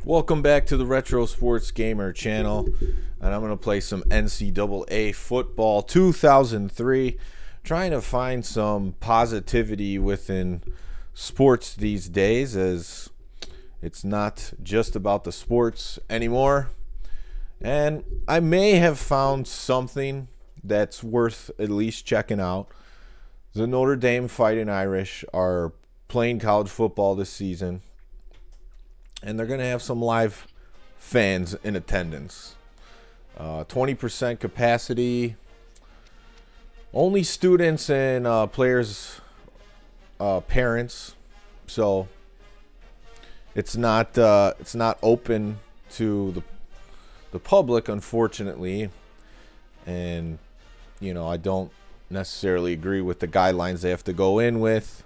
Welcome back to the Retro Sports Gamer channel, and I'm going to play some NCAA football 2003, trying to find some positivity within sports these days, as it's not just about the sports anymore. And I may have found something that's worth at least checking out. The Notre Dame Fighting Irish are playing college football this season, and they're going to have some live fans in attendance. 20% capacity. Only students and players' parents. So it's not open to the public, unfortunately. And I don't necessarily agree with the guidelines they have to go in with.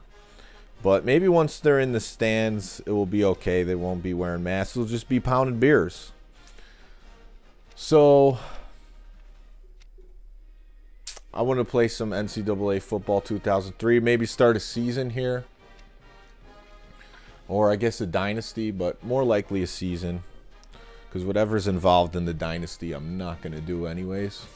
But maybe once they're in the stands, it will be okay. They won't be wearing masks. They'll just be pounding beers. So I want to play some NCAA football 2003. Maybe start a season here. Or I guess a dynasty, but more likely a season. Because whatever's involved in the dynasty, I'm not going to do anyways.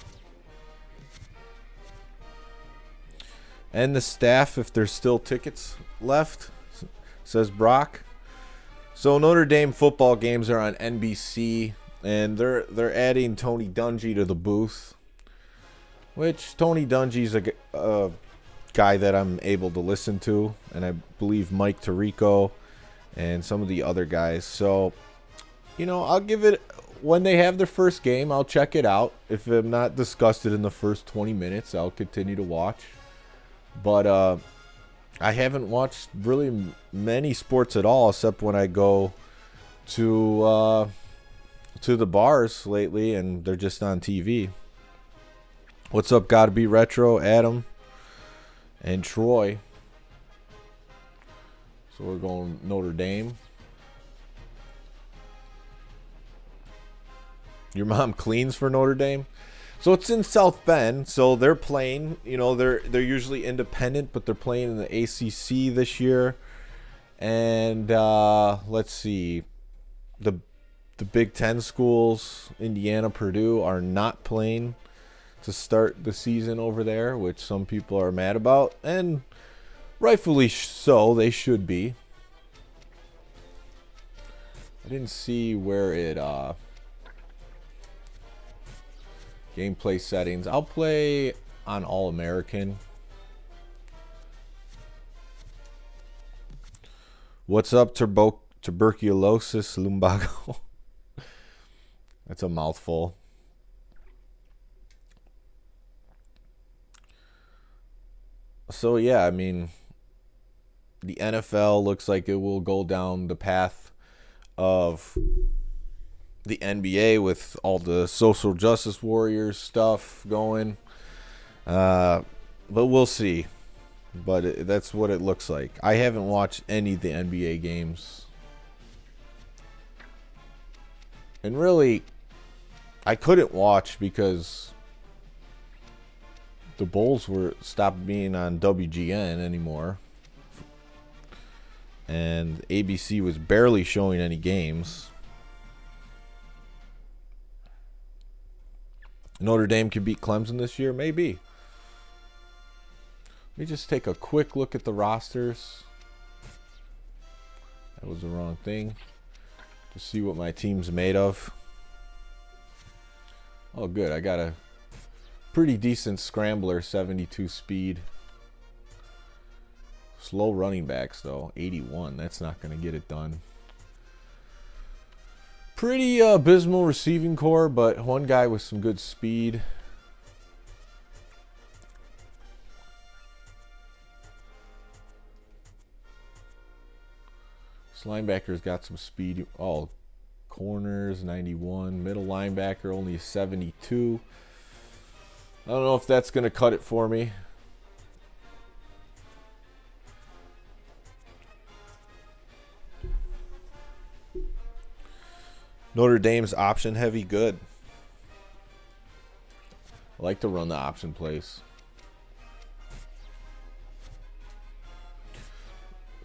And the staff, if there's still tickets left, says Brock. So Notre Dame football games are on NBC, and they're adding Tony Dungy to the booth, which Tony Dungy's a guy that I'm able to listen to, and I believe Mike Tirico and some of the other guys. So, I'll give it, when they have their first game, I'll check it out. If I'm not disgusted in the first 20 minutes, I'll continue to watch. But I haven't watched really many sports at all, except when I go to the bars lately, and they're just on TV. What's up, Gotta Be Retro, Adam, and Troy. So we're going Notre Dame. Your mom cleans for Notre Dame? So it's in South Bend, so they're playing, they're usually independent, but they're playing in the ACC this year. And let's see, the Big Ten schools, Indiana, Purdue, are not playing to start the season over there, which some people are mad about, and rightfully so, they should be. I didn't see where it gameplay settings. I'll play on All-American. What's up, tuberculosis lumbago? That's a mouthful. So yeah, I mean, the NFL looks like it will go down the path of the NBA with all the social justice warriors stuff going. But we'll see. But that's what it looks like. I haven't watched any of the NBA games. And really, I couldn't watch because the Bulls stopped being on WGN anymore. And ABC was barely showing any games. Notre Dame can beat Clemson this year? Maybe. Let me just take a quick look at the rosters. That was the wrong thing. To see what my team's made of. Oh, good. I got a pretty decent scrambler, 72 speed. Slow running backs, though. 81. That's not going to get it done. Pretty abysmal receiving core, but one guy with some good speed. This linebacker's got some speed. Oh, corners, 91. Middle linebacker, only 72. I don't know if that's going to cut it for me. Notre Dame's option heavy, good. I like to run the option plays.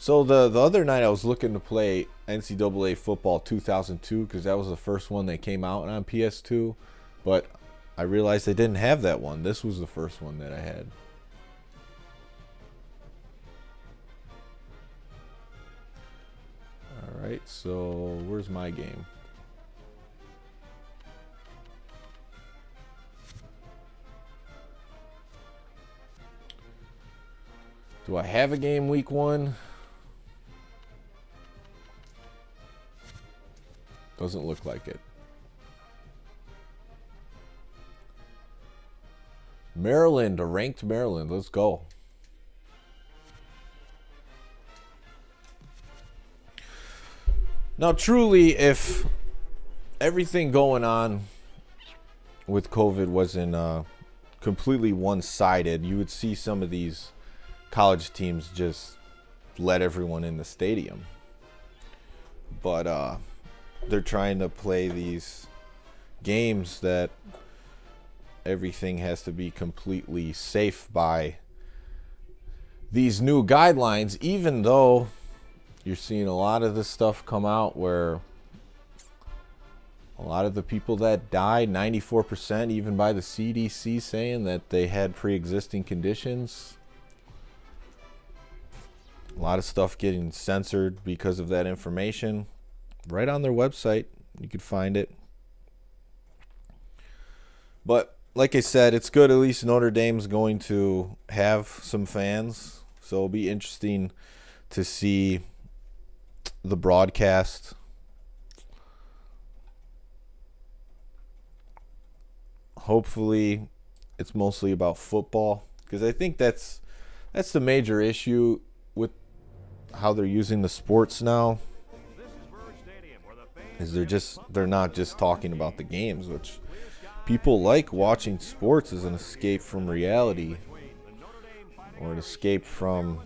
So the other night I was looking to play NCAA Football 2002 because that was the first one that came out on PS2, but I realized they didn't have that one. This was the first one that I had. All right, so where's my game? Do I have a game week 1? Doesn't look like it. Maryland, a ranked Maryland. Let's go. Now, truly, if everything going on with COVID wasn't completely one-sided, you would see some of these college teams just let everyone in the stadium. But they're trying to play these games that everything has to be completely safe by these new guidelines, even though you're seeing a lot of this stuff come out where a lot of the people that died, 94%, even by the CDC, saying that they had pre-existing conditions. A lot of stuff getting censored because of that information. Right on their website, you could find it. But like I said, it's good. At least Notre Dame's going to have some fans, so it'll be interesting to see the broadcast. Hopefully, it's mostly about football, because I think that's the major issue with how they're using the sports now. Is they're not just talking about the games, which people like watching sports as an escape from reality or an escape from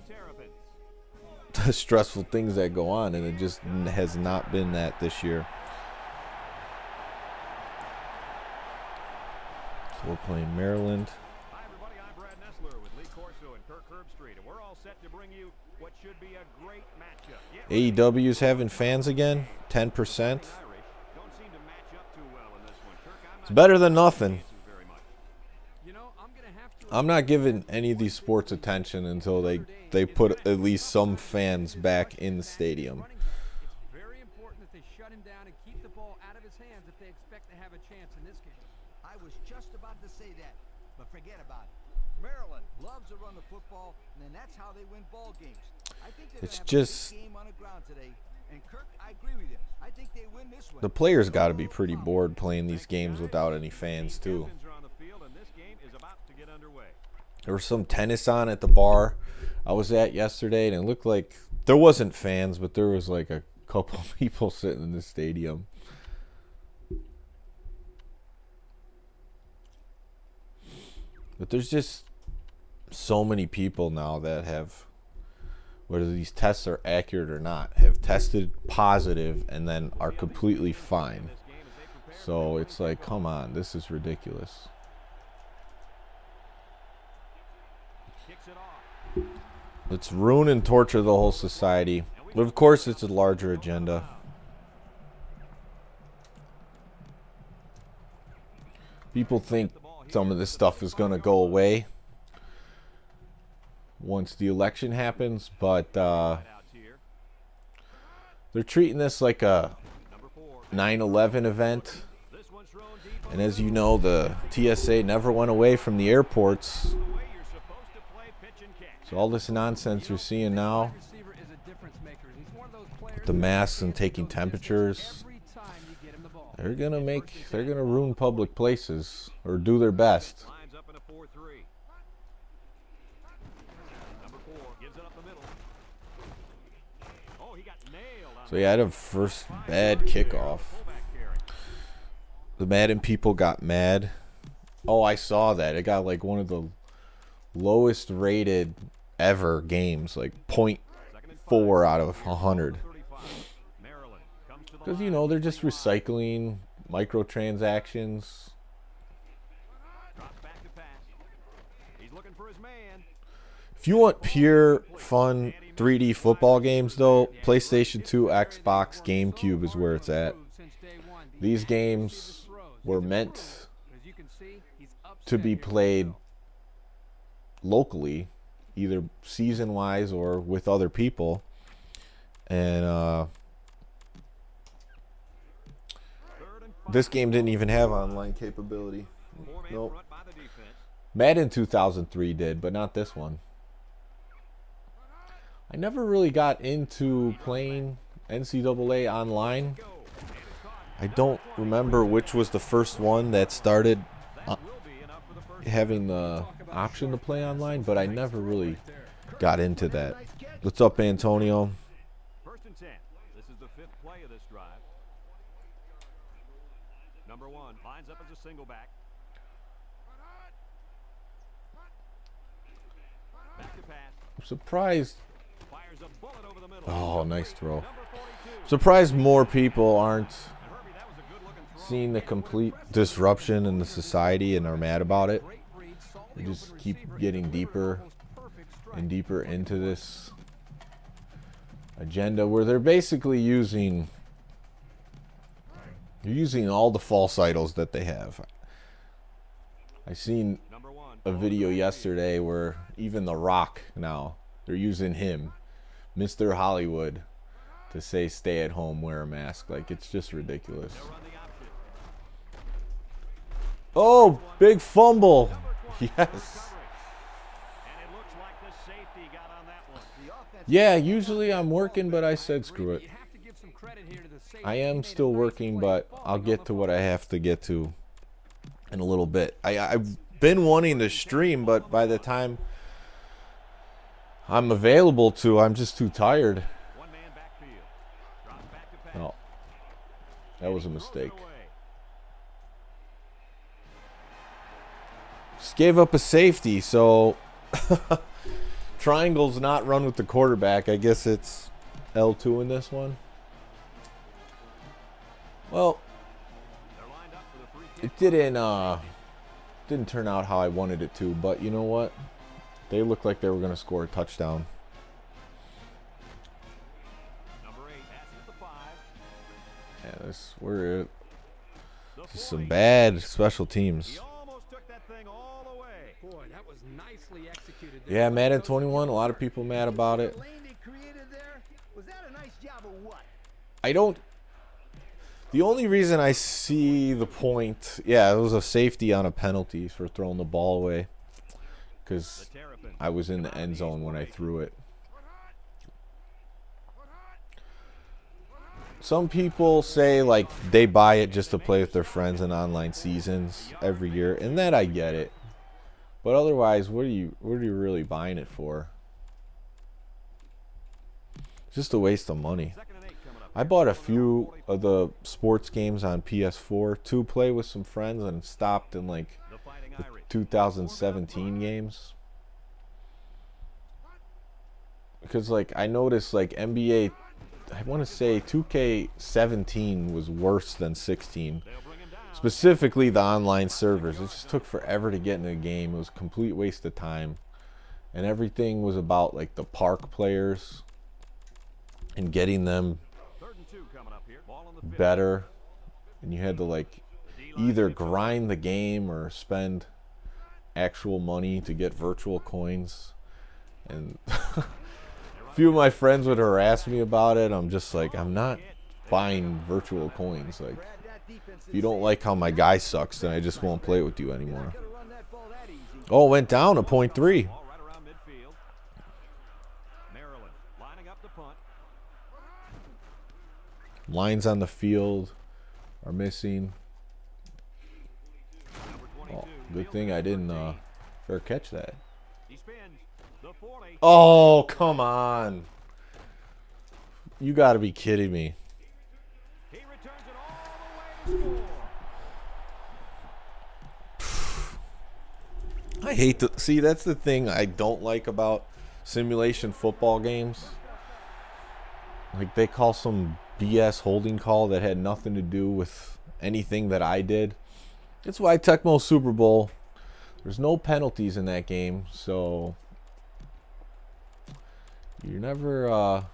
the stressful things that go on, and it just has not been that this year. So we're playing Maryland. Hi everybody, I'm Brad Nessler with Lee Corso and Kirk Herbstreit, and we're all set to bring you what should be a great matchup. AEW's having fans again, 10%. It's better than nothing. I'm not giving any of these sports attention until they put at least some fans back in the stadium. It's very important that they shut him down and keep the ball out of his hands if they expect to have a chance in this game. I was just about to say that, but forget about it. Maryland loves to run the football, and that's how they win ball games. I think they're It's gonna have just a big game on the ground today. And Kirk, I agree with you. I think they win this one. the players got to be pretty bored playing these games without any fans too. There was some tennis on at the bar I was at yesterday, and it looked like there wasn't fans, but there was like a couple people sitting in the stadium. But there's just so many people now that have, whether these tests are accurate or not, have tested positive and then are completely fine. So it's like, come on, this is ridiculous. Let's ruin and torture the whole society. But of course, it's a larger agenda. People think some of this stuff is going to go away once the election happens, but they're treating this like a 9/11 event. And as you know, the TSA never went away from the airports. So all this nonsense you're seeing now, with the masks and taking temperatures, they're gonna ruin public places, or do their best. So yeah, I had a first bad kickoff. The Madden people got mad. Oh, I saw that. It got like one of the lowest rated ever games, like 0.4 out of 100. Because, you know, they're just recycling microtransactions. If you want pure, fun 3D football games, though, PlayStation 2, Xbox, GameCube is where it's at. These games were meant to be played locally, either season-wise or with other people. And this game didn't even have online capability. Nope. Madden 2003 did, but not this one. I never really got into playing NCAA online. I don't remember which was the first one that started having the option to play online, but I never really got into that. What's up, Antonio? First and 10. This is the 5th play of this drive. Number 1 lines up as a single back. Back to pass. I'm surprised. Fires a bullet over the middle. Oh, nice throw. Number 42. Surprised more people aren't And Herbie, that was a good-looking throw. seeing the complete disruption in the society and are mad about it. We just keep getting deeper and deeper into this agenda where they're basically using all the false idols that they have. I seen Number 1. a video yesterday where even The Rock now, they're using him, Mr. Hollywood, to say stay at home, wear a mask. Like, it's just ridiculous. They'll run the option. Oh, big fumble. Yes. And it looks like the safety got on that one. The offense Yeah, usually I'm working, but I said screw it. You have to give some credit here to the safety. I He am made a still nice working, play but falling I'll on get the to what I football. have to get to in a little bit. I've been wanting to stream, but by the time I'm available to, I'm just too tired. One man backfield. Drops back to pass. No, that was a mistake. Throws it away. Just gave up a safety, so triangle's not run with the quarterback. I guess it's L2 in this one. Well, They're lined up for the free kick. it didn't turn out how I wanted it to, but you know what? They looked like they were going to score a touchdown. Number 8 passes at the 5. We're The some 40. bad special teams. He almost took that thing all the way. Boy, that was nicely executed there. Yeah, Madden 21, a lot of people mad about it. the lane they created there, was that a nice job or what? The only reason I see the point, yeah, it was a safety on a penalty for throwing the ball away. Because The Terrapins I was in the come out end the zone east when I way. threw it. Some people say like they buy it just to play with their friends in online seasons every year, and that I get it. But otherwise, what are you really buying it for? It's just a waste of money. Second and 8 coming up. I bought a few of the sports games on PS4 to play with some friends and stopped in like The Fighting the Irish. 2017 games. Because like I noticed like NBA, I want to say 2K17 was worse than 16. They'll bring him down. Specifically the online servers. It just took forever to get in the game. It was a complete waste of time. And everything was about like the park players and getting them Third and 2 coming up here. Ball on the 50. better. And you had to like either grind the game or spend actual money to get virtual coins. And a few of my friends would harass me about it. I'm just like, I'm not buying virtual coins. Like, Brad, that defense if you don't like how my guy sucks, then I just won't play with you anymore. could have run that ball that easy. Oh, it went down to .3. Ball right around midfield. Maryland lining up the punt. Lines on the field are missing. Number 22. Oh, good thing I didn't fair catch that. He spins. The 40. Oh, come on. You got to be kidding me. He returns it all the way to score. I hate to see, that's the thing I don't like about simulation football games. Like they call some BS holding call that had nothing to do with anything that I did. That's why Tecmo Super Bowl, there's no penalties in that game, so You're never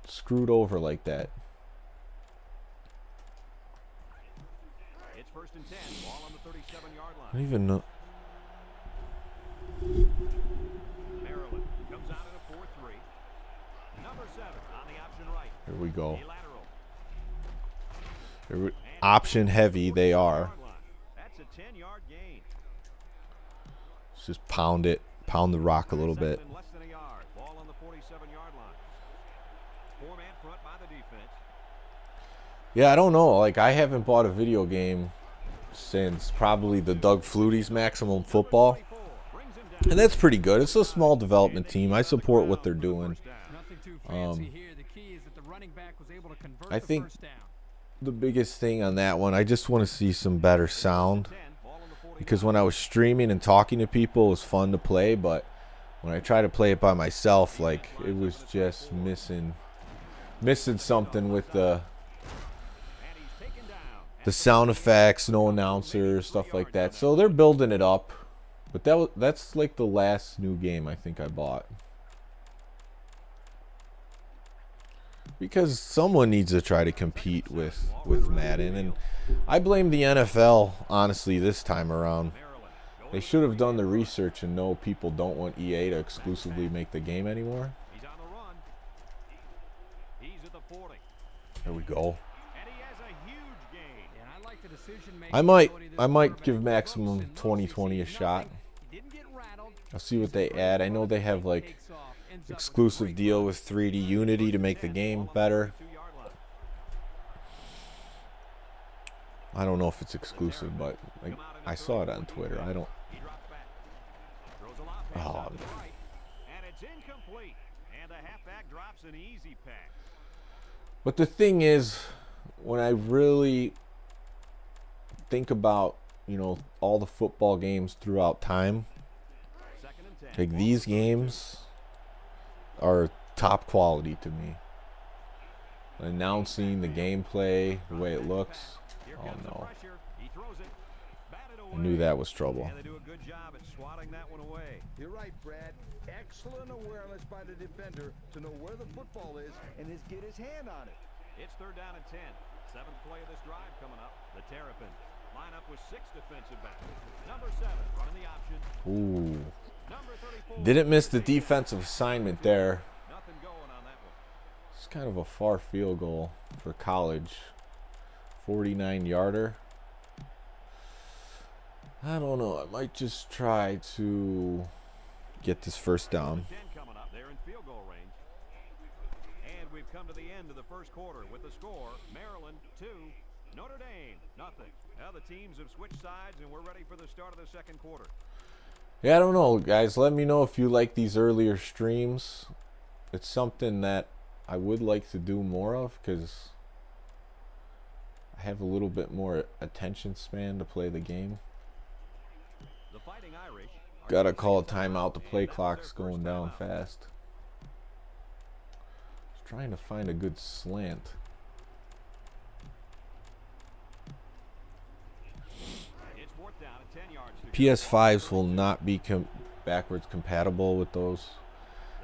screwed over like that. It's first and 10. Ball on the 37-yard I line. don't even know. Maryland comes out in a 4-3. Number 7 on the option right. Here we go. A lateral. Option heavy they are. That's a 10-yard gain. Let's just pound it. Pound the rock a little Second bit. and less than a yard. Ball on the 47-yard line. Four-man front by the defense. Yeah, I don't know. Like, I haven't bought a video game since probably the Doug Flutie's Maximum Football. Brings him down. And that's pretty good. It's a small development team. I support what they're doing. Nothing too fancy here. The key is that the running back was able to convert I the think first down. the biggest thing on that one, I just want to see some better sound. 10. Ball on the 49. Because when I was streaming and talking to people, it was fun to play. But when I try to play it by myself, like, it was just missing something with the sound effects, no announcers, stuff like that. So they're building it up. But that's like the last new game I think I bought. Because someone needs to try to compete with Madden. And I blame the NFL, honestly, this time around. They should have done the research and know people don't want EA to exclusively make the game anymore. He's on the run. He's at the 40. There we go. And he has a huge gain. And I like the decision-making I might give Maximum 2020 a shot. He didn't get rattled. I'll see what they add. I know they have like Takes off. Ends up with a exclusive great deal with 3D Unity to make the game better. 2-yard line. I don't know if it's exclusive, but like, I saw it on Twitter. I don't. He drops back. Throws a lob pass Oh, out to the right. And it's incomplete. And the halfback drops an easy pass. But the thing is, when I really think about, all the football games throughout time, Second and 10. like, these games are top quality to me. Announcing the gameplay, the way it looks. Here Oh comes the no. pressure. He throws it. Batted I away. knew that was trouble. And they do a good job at swatting that one away. You're right, Brad. Excellent awareness by the defender to know where the football is and get his hand on it. It's third down and 10. Seventh play of this drive coming up. The Terrapins line up with 6 defensive backs. Number 7 running the option. Ooh. Number 34. Didn't miss the defensive assignment there. Nothing going on that one. It's kind of a far field goal for college. 49-yarder. I don't know. I might just try to get this first down. 10 coming up. They're in field goal range. And we've come to the end of the first quarter with the score. Maryland 2, Notre Dame nothing. Now the teams have switched sides and we're ready for the start of the second quarter. Yeah, I don't know, guys. Let me know if you like these earlier streams. It's something that I would like to do more of because I have a little bit more attention span to play the game. The Fighting Irish are Gotta call a timeout. The play clock's going down fast. Just trying to find a good slant. It's fourth down at 10 yards. PS5s will not be backwards compatible with those.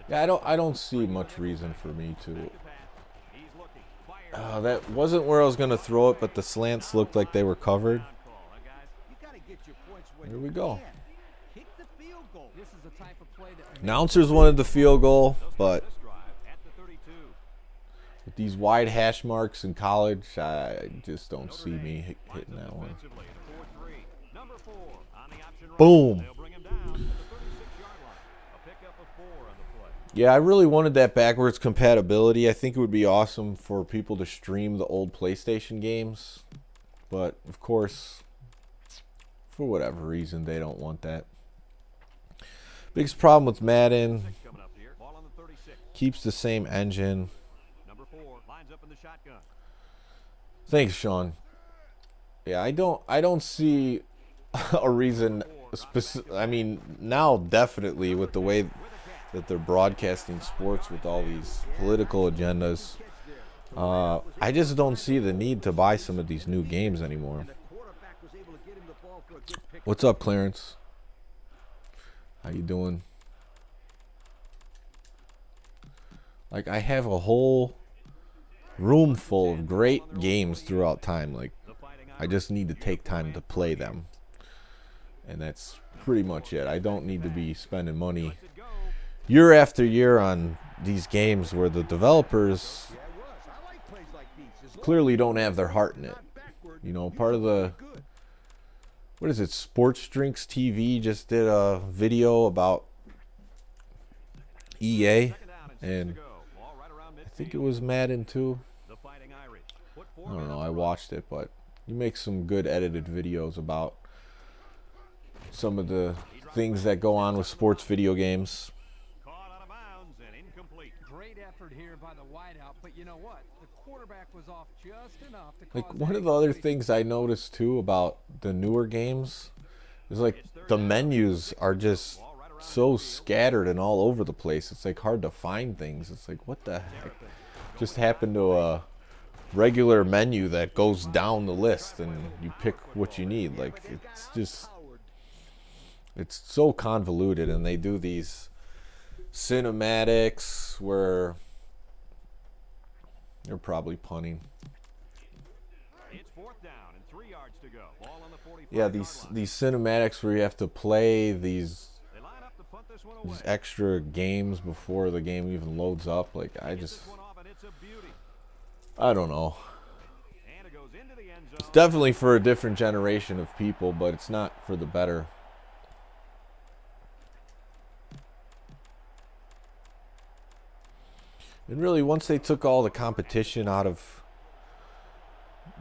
Yeah, I don't see much reason for me to. He's looking. Fire. That wasn't where I was gonna throw it, but the slants looked like they were covered. You got to get your points when Here you we go. can. Kick the field goal. This is the type of play that Announcers wanted the field goal, but This drive at the 32. with these wide hash marks in college, I just don't see me hitting that one. Defensively, the 4-3. Number 4 on the option right. Boom. They'll bring him down to the 36-yard line. A pickup of 4 on the play. Yeah, I really wanted that backwards compatibility. I think it would be awesome for people to stream the old PlayStation games. But, of course, for whatever reason, they don't want that. Biggest problem with Madden, Coming up here. Ball on the 36. keeps the same engine. Number 4 lines up in the shotgun. Thanks, Sean. Yeah, I don't see a reason. I mean, now definitely with the way that they're broadcasting sports with all these political agendas, I just don't see the need to buy some of these new games anymore. The quarterback was able to get him the ball for a good pick. What's up, Clarence? How you doing? Like, I have a whole room full of great games throughout time. Like, I just need to take time to play them. And that's pretty much it. I don't need to be spending money year after year on these games where the developers clearly don't have their heart in it. You know, part of the, what is it, Sports Drinks TV just did a video about EA, and I think it was Madden too. I don't know, I watched it, but you make some good edited videos about some of the things that go on with sports video games. Great effort here by the wideout, but you know what? The quarterback was off just enough to Like, cause one that of the other incompletion. things I noticed too about the newer games is, like, the menus are just so scattered and all over the place. It's like hard to find things. It's like, what the heck just happened to a regular menu that goes down the list and you pick what you need? Like, it's just, it's so convoluted, and they do these cinematics where they're probably punting. It's 4th down and 3 yards to go. Ball on the 45 Yeah, these cinematics where you have to play these They line up to punt this one away. extra games before the game even loads up. Like, I Gets just, this one off, and it's a beauty. I don't know. And it goes into the end zone. It's definitely for a different generation of people, but it's not for the better. And really, once they took all the competition out of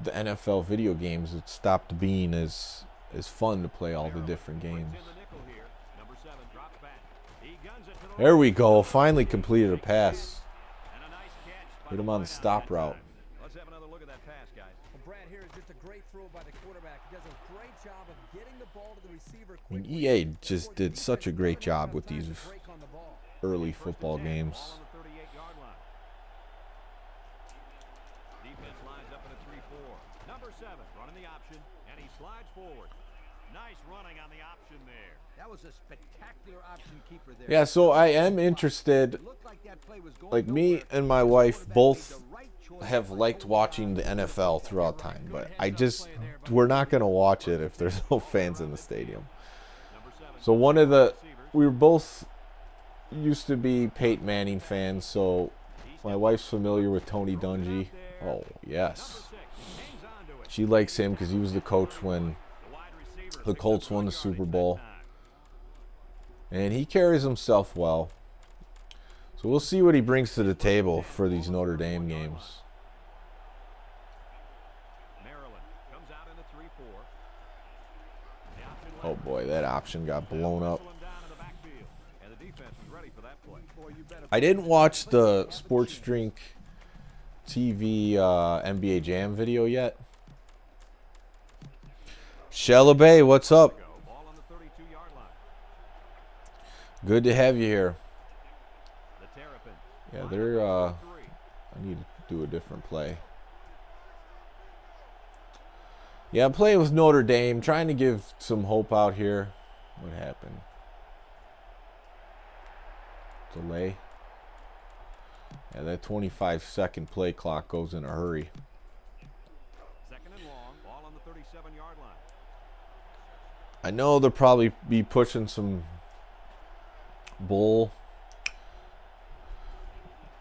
the NFL video games, it stopped being as fun to play all the different games. Brings in the nickel here. Number 7 drops back. He guns it to the There we go. Finally completed a pass. and a nice catch by Hit him on the stop route. Let's have another look at that pass, guys. Well, Brad, here is just a great throw by the quarterback. He does a great job of getting the ball to the receiver I mean, quickly. EA just did such a great job with these Break on the ball. early football games. Ball on the 38-yard line. Defense lines up in a 3-4. Number 7 running the option, and he slides forward. Nice running on the option there. That was a spectacular option keeper there. Yeah, so I am interested. Looked like that play was going Like, me nowhere. and my wife Quarterback both made the right choice have right liked to watching the NFL throughout time, but we're not going to watch it if there's no fans in the stadium. Number 7. So we were both used to be Peyton Manning fans, so my wife's familiar with Tony Dungy. Oh, yes. Hangs on to it. She likes him because he was the coach when The wide receiver the picks Colts up won the good Super yardage Bowl. that time. And he carries himself well. So we'll see what he brings to the table for these Notre Dame games. Maryland comes out in a 3-4. The option Oh left. boy, that option got blown up. Whistle him down in the backfield, and the defense is ready for that play. Boy, you better I didn't watch the Sports Drink TV NBA Jam video yet. Shellabay, what's up? Go. Ball on the 32-yard line. Good to have you here. The Terrapin. Yeah, they're I need to do a different play. Yeah, I'm playing with Notre Dame, trying to give some hope out here. What happened? Delay. Yeah, that 25-second play clock goes in a hurry. 2nd and long. Ball on the 37-yard line. I know they'll probably be pushing some bull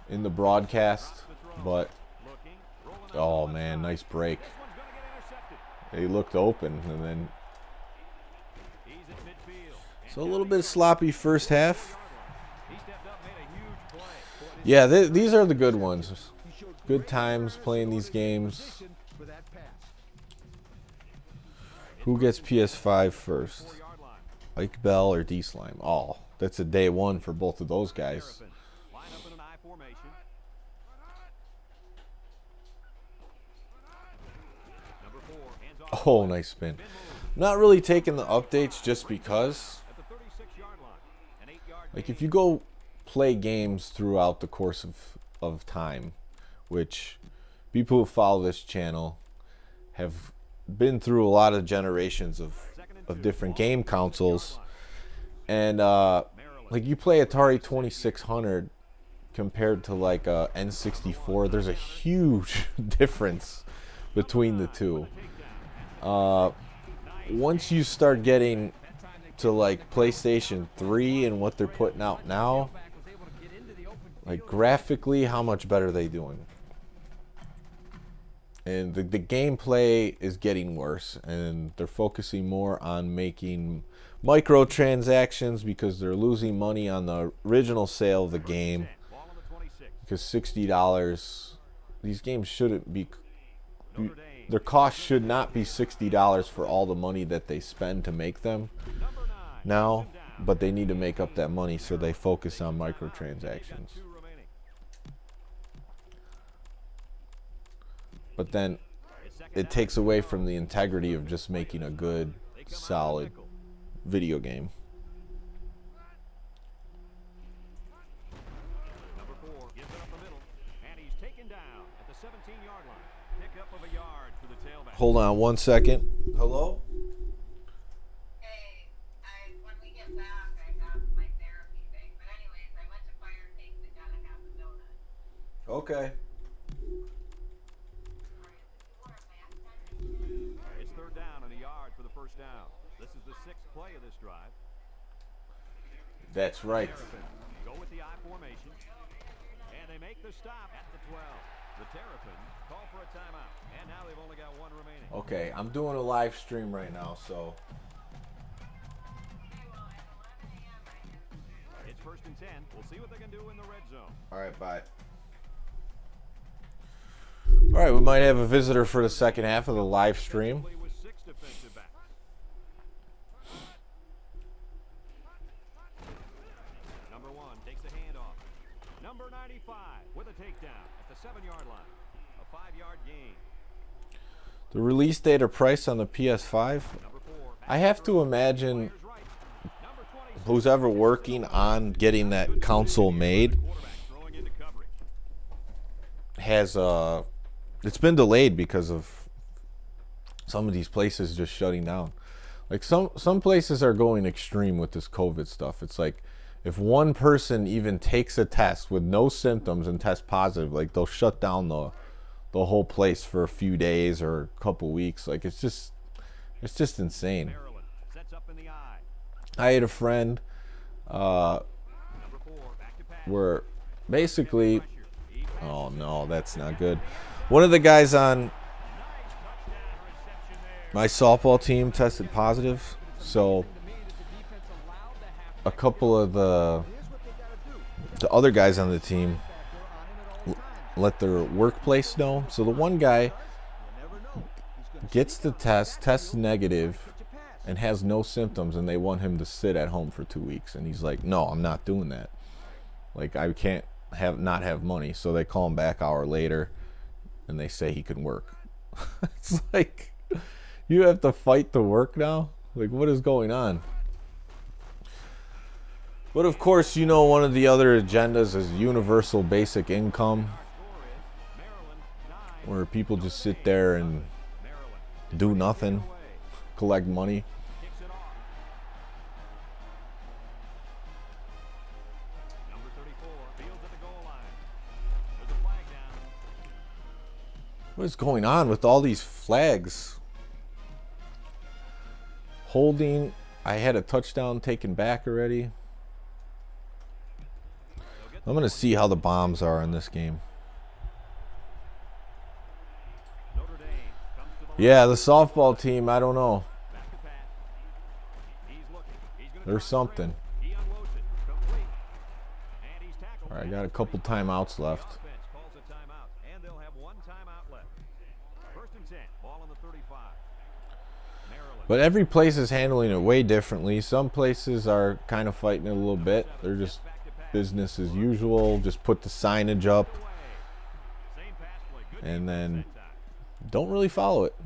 in the broadcast, but Looking. Rolling out oh the left man, side. nice break. This one's going to get intercepted. They looked open, and then He's at midfield. so a little bit sloppy first half. He stepped up, made a huge play. Yeah, these are the good ones. Good times playing these games. for that pass. Who gets PS5 first? 4-yard line. Ike Bell or D Slime? Oh, that's a day one for both of those guys. Terrapin. Line up in an I formation. Number 4 hands off. Oh, nice spin. Not really taking the updates just because. At the 36-yard line. An 8-yard Like, if you go play games throughout the course of time, which people who follow this channel have been through a lot of generations of different game consoles, and like, you play Atari 2600 compared to like a N64. There's a huge difference between the two. Once you start getting to like PlayStation 3 and what they're putting out now, like graphically, how much better are they doing? And the gameplay is getting worse, and they're focusing more on making microtransactions because they're losing money on the original sale of the game. Because $60, these games shouldn't be, their cost should not be $60 for all the money that they spend to make them now, but they need to make up that money, so they focus on microtransactions. But then it takes away from the integrity of just making a good, solid video game. Number 4 gives it up the middle, and he's taken down at the 17-yard line. Pick up of a yard for the tailback. Hold on 1 second. Hello? Hey, when we get back, I have my therapy thing. But anyways, I went to Fire Cake and got a half a donut. Okay. It's third down and a yard for the first down. This is the 6th play of this drive. That's right. Terrapins go with the I formation, and they make the stop at the 12. The Terrapins call for a timeout, and now they've only got one remaining. Okay, I'm doing a live stream right now, so. It's first and 10. We'll see what they can do in the red zone. All right, bye. All right, we might have a visitor for the second half of the live stream. Play with 6 defensive backs. Number 1 takes a handoff. Number 95 with a takedown at the 7-yard line. A 5-yard gain. The release date or price on the PS5? Number 4. I have to imagine Players right. Number 26. who's ever working on getting that console made Quarterback throwing into coverage. has it's been delayed because of some of these places just shutting down. Like some places are going extreme with this COVID stuff. It's like if one person even takes a test with no symptoms and tests positive, like they'll shut down the whole place for a few days or a couple weeks. Like it's just insane. Maryland sets up in the eye. I had a friend Number 4 back to pass. where basically, Pressure. He oh no, that's not good. One of the guys on my softball team tested positive, so a couple of the other guys on the team let their workplace know. So the one guy gets the test, tests negative, and has no symptoms, and they want him to sit at home for 2 weeks. And he's like, no, I'm not doing that. Like, I can't not have money. So they call him back an hour later, and they say he can work. It's like, you have to fight to work now? Like, what is going on? But of course, you know, one of the other agendas is universal basic income, where people just sit there and do nothing, collect money. kicks it off. Number 34 fields at the goal line. There's a flag down. What is going on with all these flags? Holding. I had a touchdown taken back already. I'm going to see how the bombs are in this game. Notre Dame comes to the Yeah, the softball team, I don't know. back to pass. He's looking. He's gonna There's try and throw. something. He unloads it. Complete. And he's tackled. All right, I got a couple timeouts left. The offense calls a timeout, and they'll have one timeout left. First and 10. Ball on the 35. Maryland. But every place is handling it way differently. Some places are kind of fighting it a little bit. They're just business as usual. Just put the signage up Same pass play. Good and then defense that time. don't really follow it.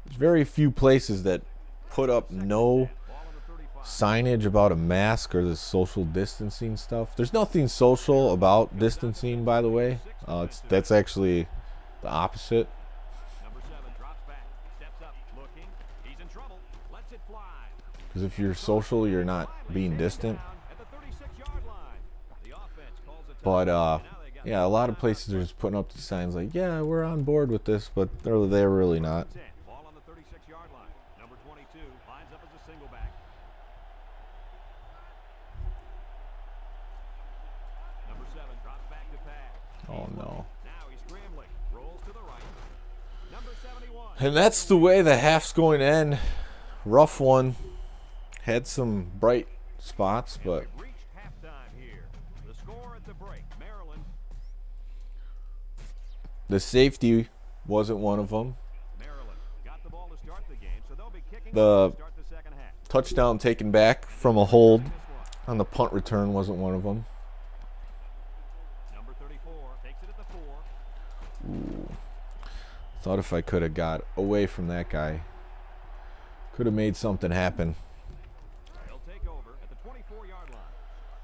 There's very few places that put up no Ball on the 35. signage about a mask or the social distancing stuff. There's nothing social about distancing, by the way. That's actually the opposite. Number 7 drops back. Steps up. Looking. He's in trouble. Lets it fly. Because if you're social, you're not being distant. Down at the 36-yard line. But yeah, a lot of places are just putting up the signs like, yeah, we're on board with this, but they're really not. Ball on the 36-yard line. Number 22 lines up as a single back. Number 7 drops back to pass. Oh no. Now he's scrambling. Rolls to the right. Number 71. And that's the way the half's going to end. Rough one. Had some bright spots, but We've reached halftime here. The score at the break. Maryland. the safety wasn't one of them. Maryland got the ball to start the game, so they'll be kicking The to start the second half. touchdown taken back from a hold on the punt return wasn't one of them. Number 34 takes it at the 4. Ooh. Thought if I could have got away from that guy, could have made something happen. They'll take over at the 24-yard line.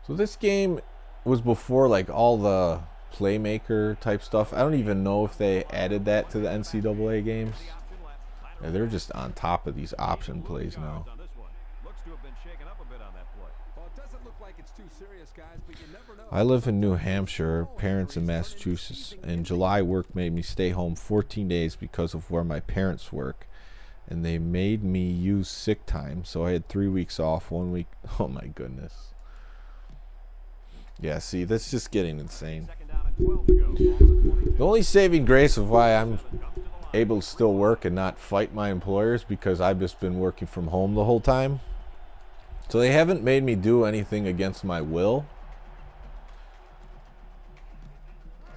So this game was before like all the playmaker type stuff. I don't even know if they added that to the NCAA games. Yeah, they're just on top of these option plays now. On this one. Looks to have been shaken up a bit on that play. Well, it doesn't look like it's too serious, guys, but you never know. I live in New Hampshire, parents in Massachusetts. In July, work made me stay home 14 days because of where my parents work. And they made me use sick time, so I had 3 weeks off, 1 week. Oh my goodness. Yeah, see, that's just getting insane. Second down and 12 to go. Ball on the 22. The only saving grace of why I'm able to still work and not fight my employers because I've just been working from home the whole time. So they haven't made me do anything against my will.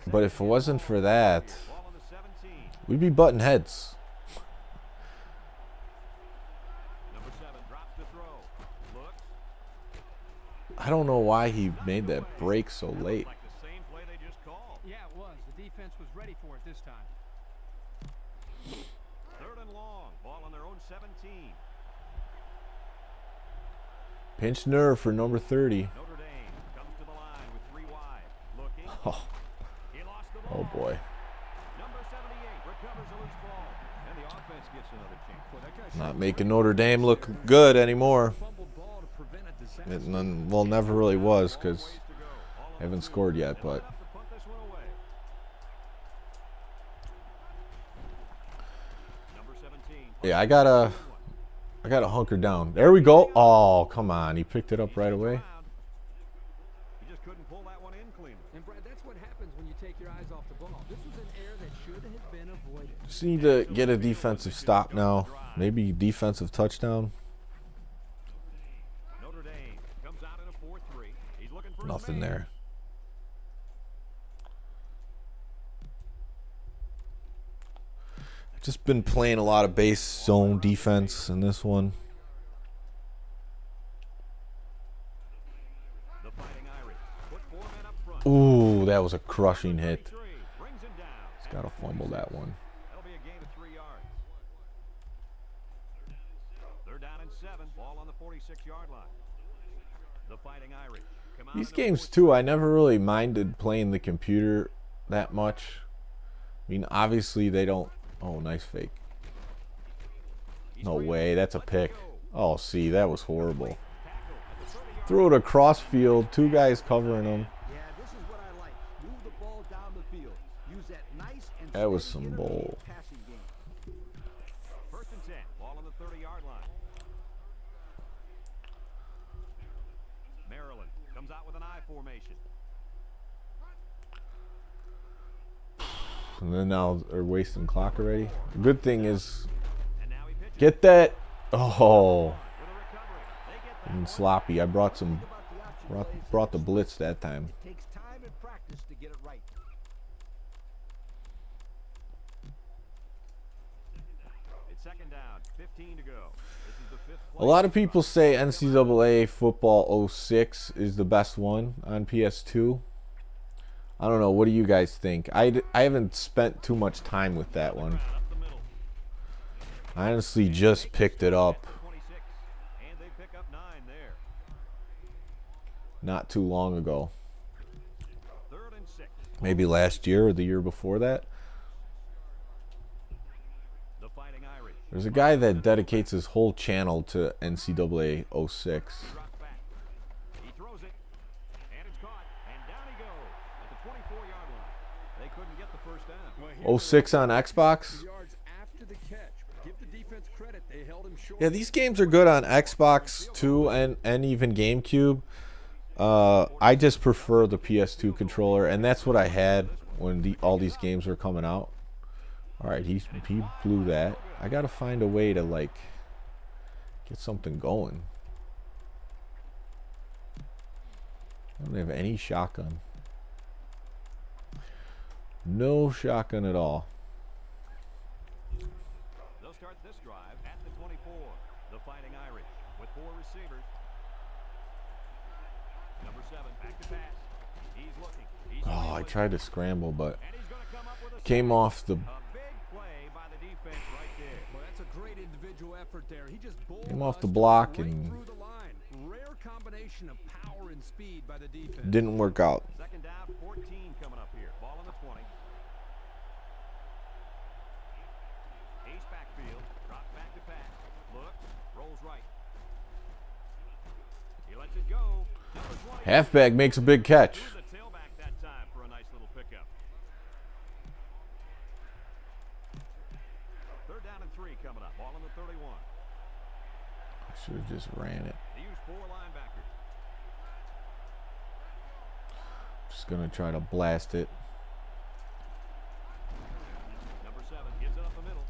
But if it wasn't for that, Ball on the 17. we'd be butting heads. Number 7 drops to throw. Looks. I don't know why he made that break so late. Like the same play they just called. Yeah, it was. The defense was ready for it this time. 3rd and long. Ball on their own 17. Pinch nerve for number 30. Notre Dame comes to the line with 3 wide. Looking. Oh, He lost the oh ball. boy. Number 78 recovers a loose ball. And the offense gets another chance. Well, that guy's Not making Notre Dame look good anymore. fumbled ball to prevent a disaster. It well, never really was because Ways to go. All on I haven't the field. scored yet, They'll but have to punt this one away. Number 17. yeah, I gotta hunker down. There we go. Oh, come on. He picked it up right away. He just couldn't pull that one in cleanly. And Brad, that's what happens when you take your eyes off the ball. This was an error that should have been avoided. Just need to get a defensive stop now. Maybe defensive touchdown. Notre Dame comes out in a 4-3. He's looking for his Nothing man. there. Just been playing a lot of base zone defense in this one. The Fighting Irish put 4 men up front. Ooh, that was a crushing hit. 33 brings him down. He's got to fumble that one. That'll be a gain of 3 yards. They're down in 7. Ball on the 46-yard line. The Fighting Irish come out These in a games 4-3. too, I never really minded playing the computer that much. I mean, obviously they don't. Oh, nice fake. No way, that's a pick. Oh, see, that was horrible. Threw it across field, 2 guys covering him. Yeah, this is what I like. Move the ball down the field. Use that nice and That was steady some intermediate bull. passing game. 1st and 10. Ball on the 30-yard line. Maryland comes out with an I formation. And then now they're wasting clock already. The good thing is, And now he pitches get that. Oh, with a recovery. They get that and sloppy. I brought some, About the option plays, brought the blitz that time. it takes time and practice to get it right. It's 2nd down. 15 to go. This is the 5th A play. lot of people say NCAA Football 06 is the best one on PS2. I don't know. What do you guys think? I haven't spent too much time with that one. Up the middle. I honestly just picked it up 26. And they pick up 9 there. not too long ago. 3rd and 6. Maybe last year or the year before that. The Fighting Irish There's a guy that dedicates his whole channel to NCAA 06. drops back. He throws it. And it's caught. And down he goes. couldn't get the first down. Oh, 06 on Xbox. Yards after the catch. Give the defense credit. They held him short. Yeah, these games are good on Xbox too, and even GameCube. I just prefer the PS2 controller, and that's what I had when all these games were coming out. All right, he blew that. I gotta find a way to like get something going. I don't have any shotgun. No shotgun at all. They'll start this drive at the 24. The Fighting Irish with 4 receivers. Number 7 back to pass. He's looking. He's Oh, I tried to scramble, but and he's going to come up with a came off the A big play by the defense right there. Well, that's a great individual effort there. He just came off the block right and through the line. Rare combination of power and speed by the defense. didn't work out. Second down, 14 coming up here. Ball on the 20. Ace backfield. Drop back to pass. Look. Rolls right. He lets it go. Number 20. Halfback makes a big catch. Threw the tailback that time for a nice little pickup. Third down and 3 coming up. Ball on the 31. I should have just ran it. They use 4 linebackers. Just gonna try to blast it. Number 7 gives it up the middle.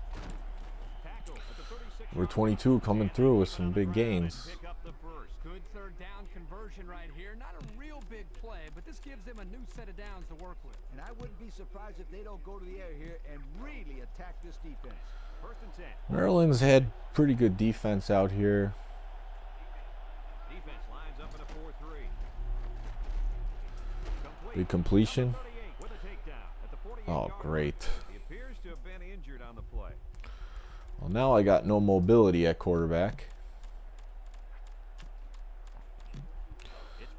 Tackle at the 36. We're 22 coming through with some big gains. Pick up the first. Good third down conversion right here. Not a real big play, but this gives them a new set of downs to work with. And I wouldn't be surprised if they don't go to the air here and really attack this defense. First and 10. Maryland's had pretty good defense out here. Defense lines up in a 4-3. Complete. Big completion. 38 with a takedown at the 48 Oh, yard great. line. He appears to have been injured on the play. Well, now I got no mobility at quarterback.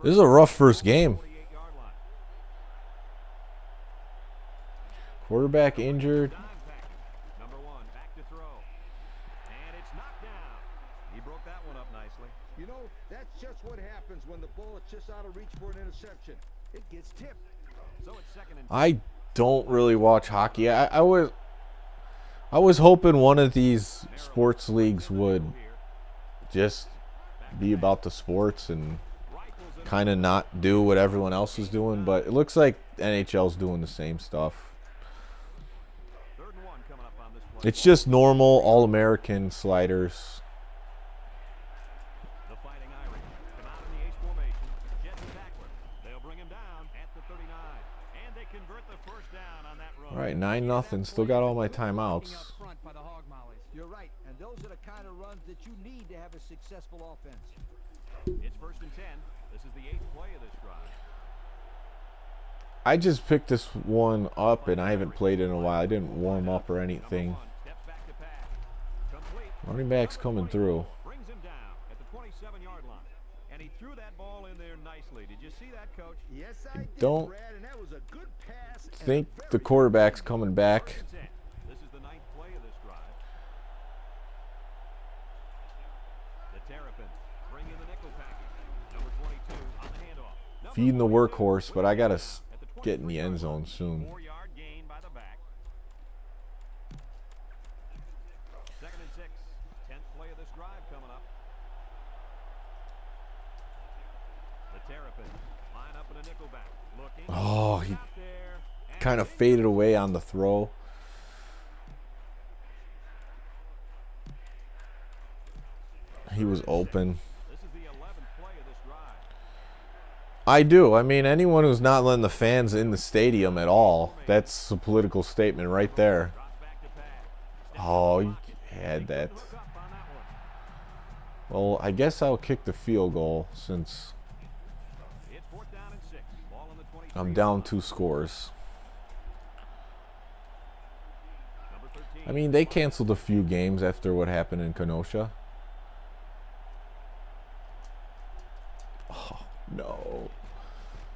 This is a rough first game. 48-yard line. Quarterback injured. Dime package. Number 1 back to throw. And it's knocked down. He broke that one up nicely. You know, that's just what happens when the ball is just out of reach for an interception. It gets tipped. So it's second and I don't really watch hockey. I was hoping one of these sports leagues would just be about the sports and kind of not do what everyone else is doing, but it looks like NHL's doing the same stuff. third and 1 coming up on this play. It's just normal all-American sliders. The Fighting Irish come out in the ace formation. Jet and tackler. They'll bring him down at the 39. And they convert the first down on that run. All right, 9-0. Still got all my timeouts. Up front by the Hog Mollies. You're right, and those are the kind of runs that you need to have a successful offense. It's first and 10. This is the 8th play of this drive. I just picked this one up, and I haven't played it in a while. I didn't warm up or anything. Step back to pass. Complete. Running back's coming through. Brings him down at the 27-yard line. And he threw that ball in there nicely. Did you see that, Coach? Yes, I did, don't Brad, and that was a good pass. and a think very the quarterback's coming back. First and 10. This is the 9th play of this drive. The Terrapins bring in the nickel package. Number 22 on the handoff. Number Feeding the 42 workhorse, but I gotta at the get in the end 23-yard zone line. soon. 4-yard gain by the back. Second and 6. 10th play of this drive coming up. The Terrapins line up in a nickel back. Looking. Oh, he Out there, and kind of faded away on the throw. He was open. this is the 11th play of this drive. I do. I mean, anyone who's not letting the fans in the stadium at all, that's a political statement right there. Drop back to pass. Oh, he had that. Look up on that one. Well, I guess I'll kick the field goal since It's 4th down and 6. Ball on the 23. I'm down 2 scores. Number 13. I mean, they canceled a few games after what happened in Kenosha. Oh, no.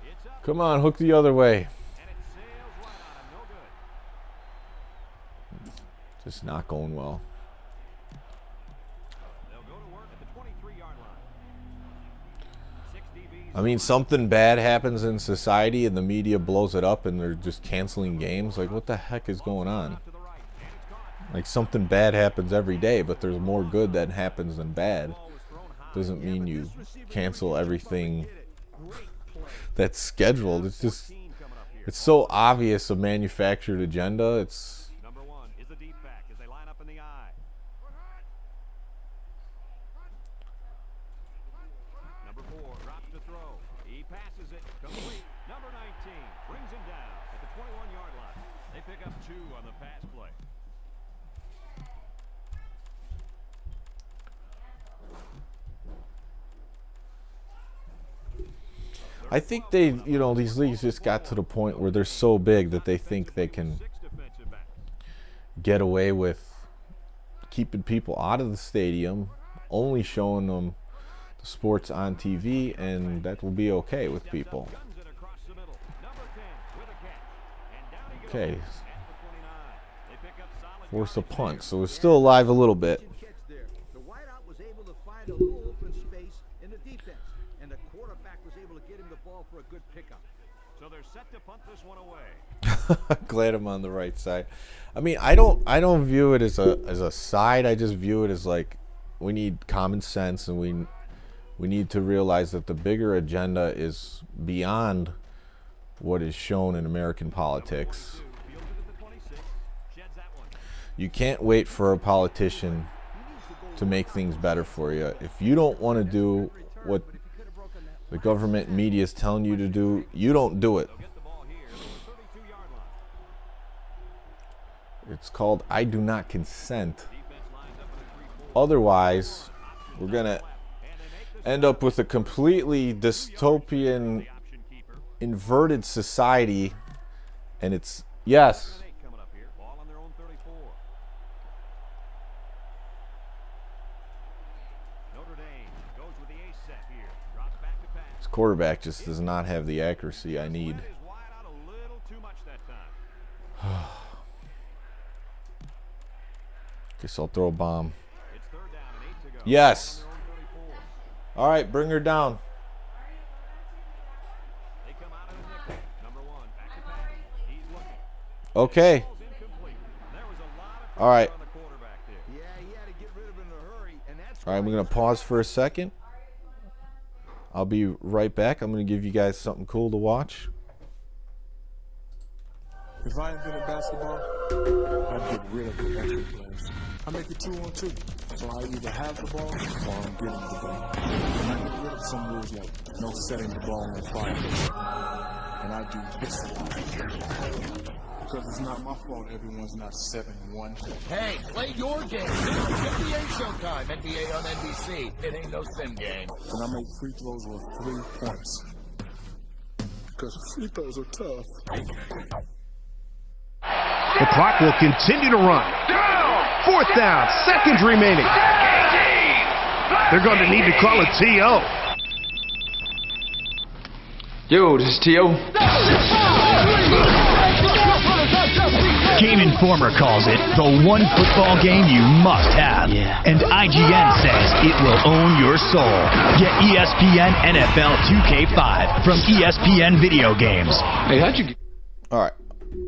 It's up Come on, hook the other way. and it sails right on him. No good. Just not going well. They'll go to work at the 23-yard line. 6 DBs I mean, something bad happens in society and the media blows it up and they're just canceling games. Like, what the heck is going on? Like, something bad happens every day, but there's more good that happens than bad. Doesn't mean you cancel everything that's scheduled. It's just, it's so obvious a manufactured agenda. It's Number 1 is the deep back as they line up in the eye. Number 4 drops to throw. He passes it complete. Number 19 brings him down at the 21-yard line. They pick up 2 on the pass play. I think they, you know, these leagues just got to the point where they're so big that they think they can 6 defensive backs. get away with keeping people out of the stadium, only showing them the sports on TV, and that will be okay with people. Guns it across the middle. Number 10 with a catch. And down he goes Okay, at the 29. They pick up solid force a yardage punt, there. so it's still alive a little bit. Catch there. The wideout was able to find a little open space in the defense, and the quarterback was able to get him the ball for a good pickup. So they're set to punt this one away. Glad I'm on the right side. I mean, I don't view it as a side. I just view it as like we need common sense, and we need to realize that the bigger agenda is beyond what is shown in American politics. Fields it at the 26. Sheds that one. You can't wait for a politician to make things better for you. If you don't want to do what the government media is telling you to do, you don't do it. They'll get the ball here at the 32-yard line. It's called I do not consent. Defense lines up in a 3-4. Otherwise, we're going to And they make this end up with a completely dystopian, option keeper. inverted society. And it's, yes, 8 coming up here. Ball on their own 34. Notre Dame goes with the ace set here. Drops back to pass. this quarterback just does not have the accuracy I need. That is wide out a little too much that time. Guess I'll throw a bomb. It's 3rd down and 8 to go. Yes. On their own 34. All right, bring her down. They come out of the nickel. Number 1 back to pass. He's looking. Okay. Ball's incomplete. There was a lot of All right. pressure on the quarterback there. Yeah, he had to get rid of it in a hurry, and that's All right, we're going to pause for a second. I'll be right back. I'm going to give you guys something cool to watch. If I invented basketball, I'd get rid of the extra players. I make it 2-on-2. So I either have the ball or I'm getting the ball. And I get rid of some rules like no setting the ball on fire. And I do this a lot. Because it's not my fault everyone's not 7-1. Hey, play your game. NBA Showtime, NBA on NBC. It ain't no sim game. And I make free throws with 3 points. Because free throws are tough. The clock will continue to run. 4th down, seconds remaining. They're going to need to call a TO. Yo, this is T.O. Game Informer calls it the one football game you must have. Yeah. And IGN says it will own your soul. Get ESPN NFL 2K5 from ESPN Video Games. Hey, how'd you... All right,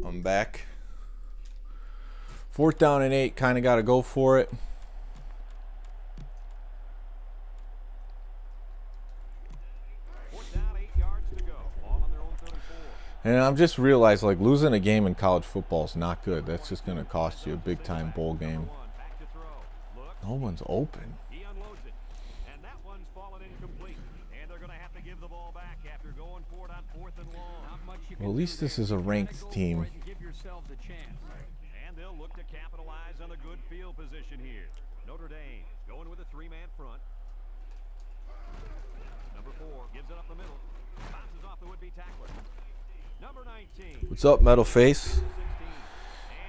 I'm back. 4th down and 8, kind of got to go for it. Down 8 yards to go. Ball on their own 34. And I'm just realized, like, losing a game in college football is not good. That's just going to cost you a big-time bowl game. 1 back to throw. Looks. No one's open. He unloads it. And that one's fallen incomplete. And they're going to have to give the ball back after going for it on 4th and long. Not much you Well, at can least do this there. is a You gotta ranked go for team. it and give yourselves a chance. And they'll look to capitalize on the good field position here. Notre Dame going with a 3-man front. Number 4 gives it up the middle. Bounces off the would-be tackler. Number 19. What's up, Metal Face?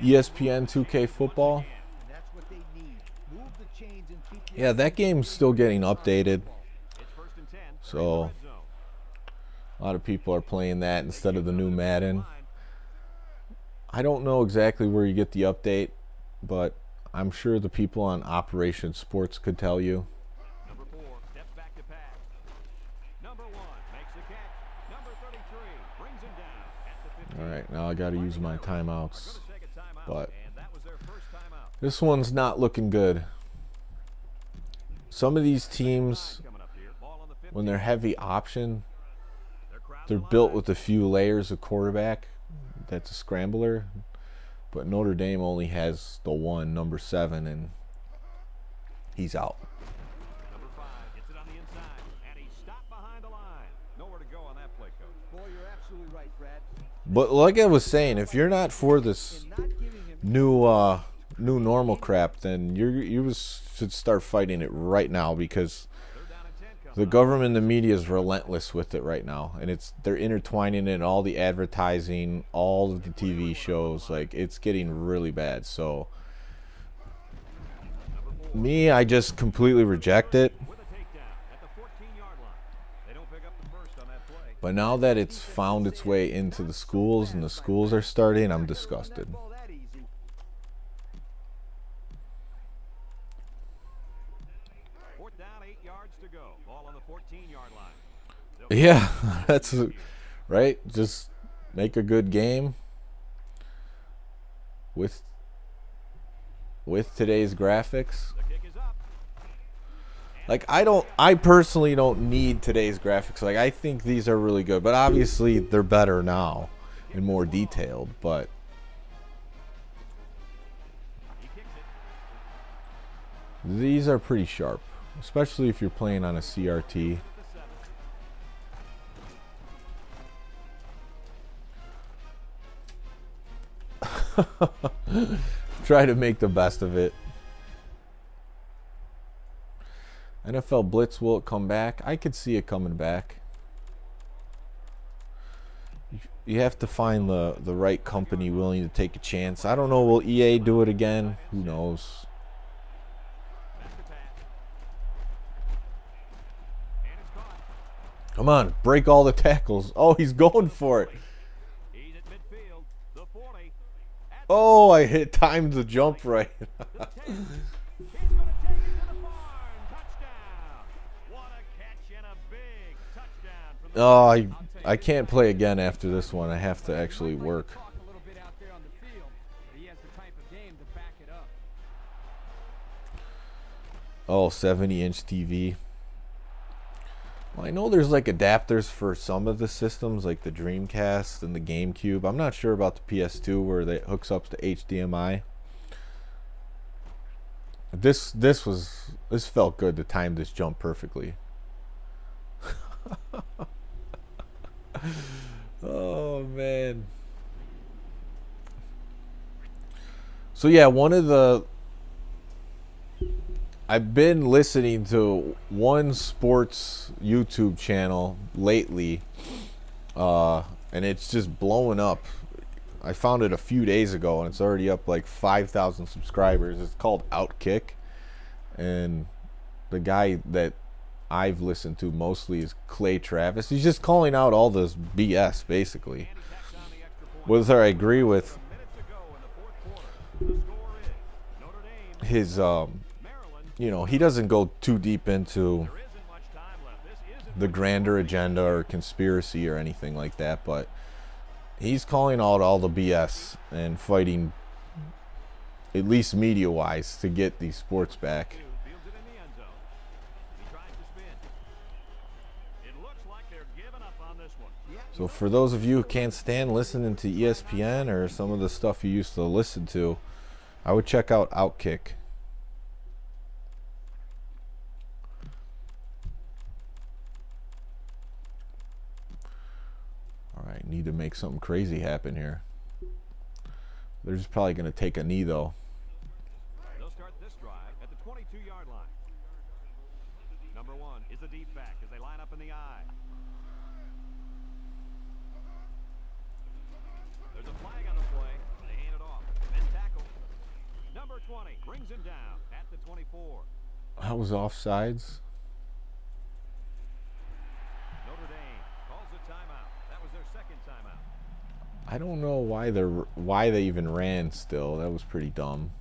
ESPN 2K Football. And that's what they need. Move the chains and keep the Yeah, that game's still getting updated. It's 1st and 10. So, Red zone. a lot of people are playing that instead of the new Madden. I don't know exactly where you get the update, but I'm sure the people on Operation Sports could tell you. Number 4 steps back to pass. Number 1 makes All right, now I got to use my timeouts. But this one's not looking good. Some of these teams, when they're heavy option, they're built with a few layers of quarterback. That's a scrambler. But Notre Dame only has the one, number 7, and he's out. Number 5 gets it on the inside, and he stopped behind the line. Nowhere to go on that play, Coach. Boy, you're absolutely right, Brad. But like I was saying, if you're not for this new normal crap, then you should start fighting it right now, because the government and the media is relentless with it right now, and they're intertwining it in all the advertising, all of the TV shows. Like, it's getting really bad. So me, I just completely reject it. But now that it's found its way into the schools and the schools are starting, I'm disgusted. Yeah, that's right. Just make a good game with today's graphics. Like, I personally don't need today's graphics. Like, I think these are really good, but obviously they're better now and more detailed, but these are pretty sharp, especially if you're playing on a CRT. Try to make the best of it. NFL Blitz, will it come back? I could see it coming back. You have to find the right company willing to take a chance. I don't know, will EA do it again? Who knows? Come on, break all the tackles. Oh, he's going for it. Oh, I hit timed the jump right. Oh, I can't play again after this one. I have to actually work. Oh, 70-inch TV. Well, I know there's like adapters for some of the systems, like the Dreamcast and the GameCube. I'm not sure about the PS2 where it hooks up to HDMI. This felt good to time this jump perfectly. Oh man. So yeah, I've been listening to one sports YouTube channel lately, and it's just blowing up. I found it a few days ago, and it's already up like 5,000 subscribers. It's called Outkick, and the guy that I've listened to mostly is Clay Travis. He's just calling out all this BS, basically. Whether I agree with his, you know, he doesn't go too deep into the grander agenda or conspiracy or anything like that, but he's calling out all the BS and fighting, at least media-wise, to get these sports back. So for those of you who can't stand listening to ESPN or some of the stuff you used to listen to, I would check out Outkick. Alright, need to make something crazy happen here. They're just probably going to take a knee, though. They'll start this drive at the 22-yard line. Number 1 is the deep back as they line up in the I. There's a flag on the play. They hand it off. Then tackle. Number 20 brings him down at the 24. That was offsides. Notre Dame calls a timeout. That was their second timeout. I don't know why they even ran still. That was pretty dumb.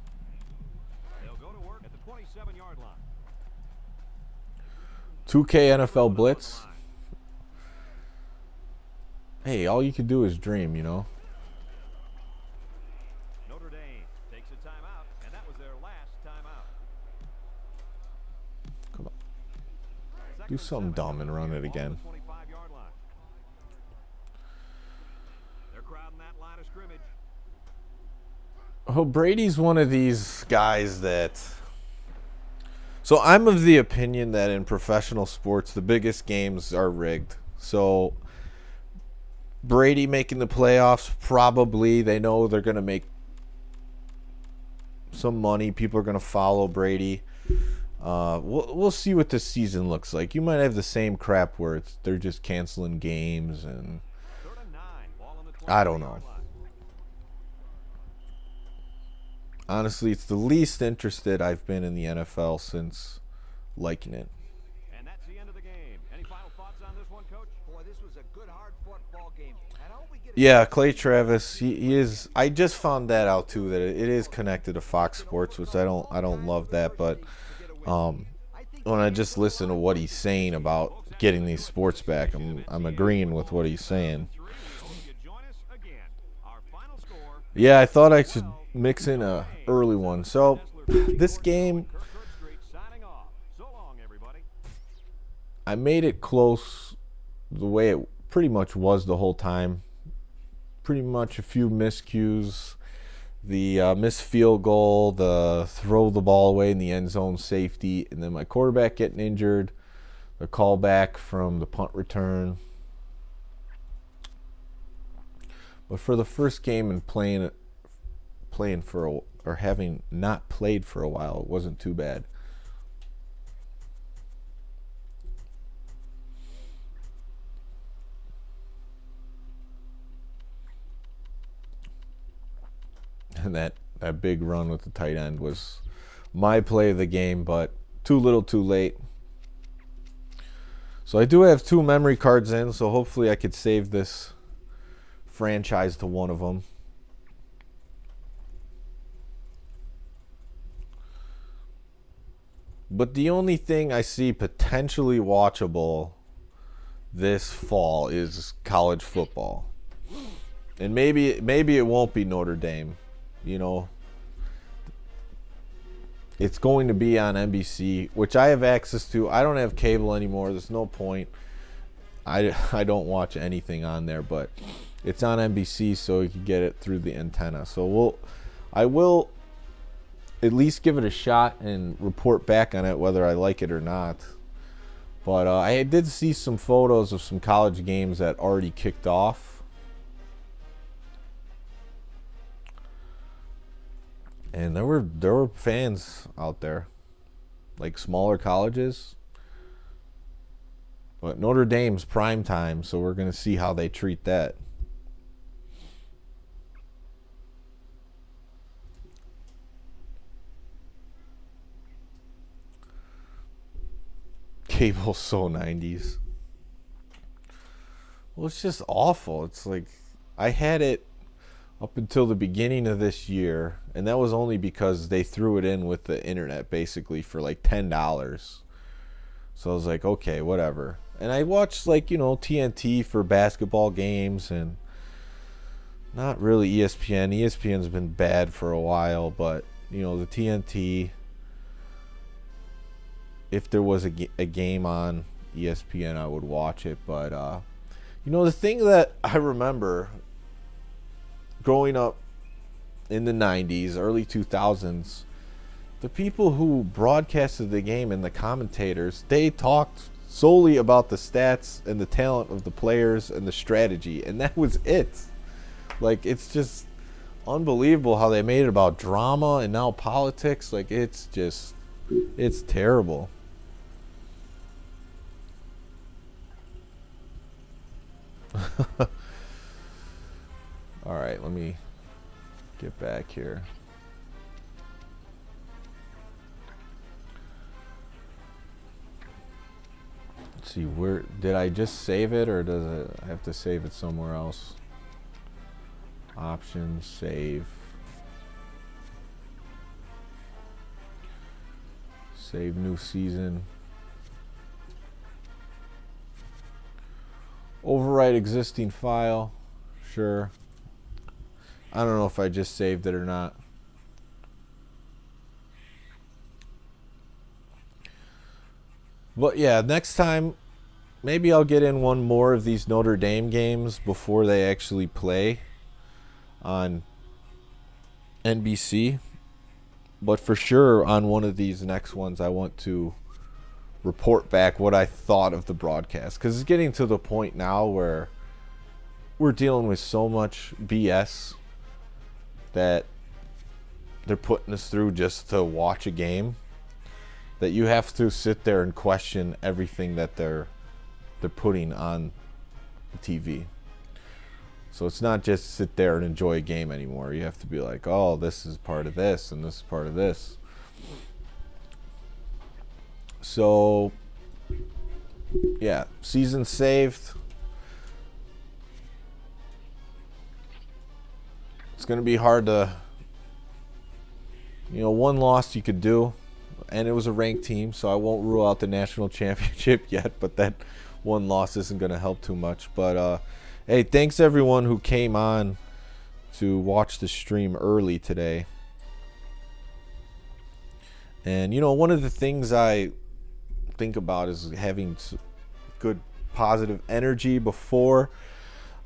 They'll go to work at the 27-yard line. 2K NFL Blitz. Hey, all you can do is dream, you know. a timeout, and that was their last timeout. Come on. Do something dumb and run it again. 25-yard line. They're crowding that line of scrimmage. Oh, Brady's one of these guys that... So I'm of the opinion that in professional sports, the biggest games are rigged. So Brady making the playoffs, probably. They know they're going to make some money. People are going to follow Brady. We'll see what this season looks like. You might have the same crap where they're just canceling games, and I don't know. Honestly, it's the least interested I've been in the NFL since liking it. And that's the end of the game. Any final thoughts on this one, Coach? Boy, this was a good, hard-fought ball game. And I hope we get Yeah, Clay Travis, he is. I just found that out too, that it is connected to Fox Sports, which I don't love that, but when I just listen to what he's saying about getting these sports back, I'm agreeing with what he's saying. Yeah, I thought I should mix in a early one. So this game, I made it close the way it pretty much was the whole time. Pretty much a few miscues, the missed field goal, the throw the ball away in the end zone safety, and then my quarterback getting injured, the callback from the punt return. But for the first game and playing for or having not played for a while, it wasn't too bad. And that big run with the tight end was my play of the game, but too little too late. So I do have 2 memory cards in, so hopefully I could save this franchise to one of them. But the only thing I see potentially watchable this fall is college football. And maybe it won't be Notre Dame. You know, it's going to be on NBC, which I have access to. I don't have cable anymore. There's no point. I don't watch anything on there, but it's on NBC, so you can get it through the antenna. So I will at least give it a shot and report back on it whether I like it or not. But I did see some photos of some college games that already kicked off. And there were fans out there, like smaller colleges. But Notre Dame's prime time, so we're going to see how they treat that. Cable's so 90s. Well, it's just awful. It's like I had it up until the beginning of this year, and that was only because they threw it in with the internet basically for like $10. So I was like, okay, whatever. And I watched TNT for basketball games, and not really ESPN. ESPN's been bad for a while, but the TNT, if there was a game on ESPN, I would watch it. But the thing that I remember growing up in the 90s, early 2000s, the people who broadcasted the game and the commentators, they talked solely about the stats and the talent of the players and the strategy, and that was it. Like, it's just unbelievable how they made it about drama and now politics. Like, it's terrible. All right, let me get back here. Let's see, where did I just save it, or does it I have to save it somewhere else? Options, save. Save new season. Overwrite existing file. Sure. I don't know if I just saved it or not. But yeah, next time maybe I'll get in one more of these Notre Dame games before they actually play on NBC. But for sure, on one of these next ones, I want to report back what I thought of the broadcast. Because it's getting to the point now where we're dealing with so much BS that they're putting us through just to watch a game, that you have to sit there and question everything that they're putting on the TV. So it's not just sit there and enjoy a game anymore. You have to be like, oh, this is part of this and this is part of this. So yeah, season saved. It's going to be hard to, one loss you could do, and it was a ranked team, so I won't rule out the national championship yet, but that one loss isn't going to help too much. But hey, thanks everyone who came on to watch the stream early today. And one of the things I think about is having good positive energy before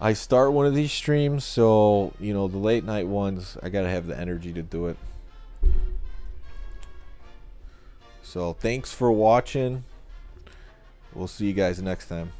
I start one of these streams. So the late night ones, I gotta have the energy to do it. So thanks for watching. We'll see you guys next time.